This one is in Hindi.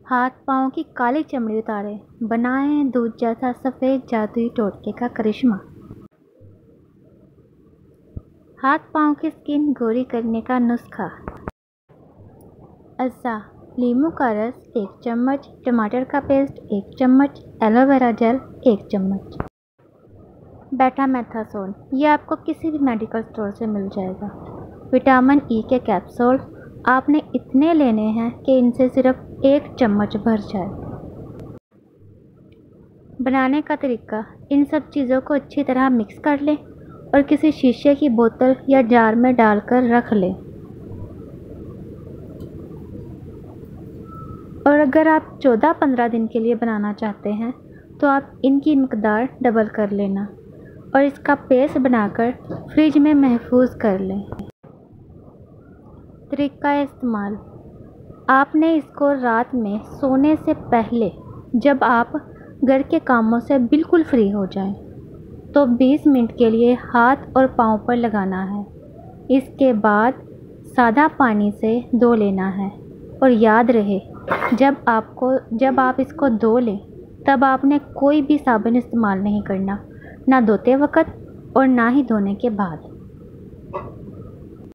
हाथ पाँव की काली चमड़ी उतारे, बनाएं दूध जैसा सफ़ेद जादुई टोटके का करिश्मा। हाथ पाँव की स्किन गोरी करने का नुस्खा। अज्जा: नींबू का रस 1 चम्मच, टमाटर का पेस्ट 1 चम्मच, एलोवेरा जेल 1 चम्मच। बेटामेथासोन, ये आपको किसी भी मेडिकल स्टोर से मिल जाएगा। विटामिन ई के कैप्सूल, आपने इतने लेने हैं कि इनसे सिर्फ 1 चम्मच भर जाए। बनाने का तरीका: इन सब चीज़ों को अच्छी तरह मिक्स कर लें और किसी शीशे की बोतल या जार में डालकर रख लें। और अगर आप 14-15 दिन के लिए बनाना चाहते हैं तो आप इनकी मकदार डबल कर लेना और इसका पेस्ट बनाकर फ्रिज में महफूज कर लें। तरीका इस्तेमाल: आपने इसको रात में सोने से पहले, जब आप घर के कामों से बिल्कुल फ्री हो जाएं, तो 20 मिनट के लिए हाथ और पाँव पर लगाना है। इसके बाद सादा पानी से धो लेना है और याद रहे, जब आप इसको धो लें तब आपने कोई भी साबुन इस्तेमाल नहीं करना, ना धोते वक्त और ना ही धोने के बाद।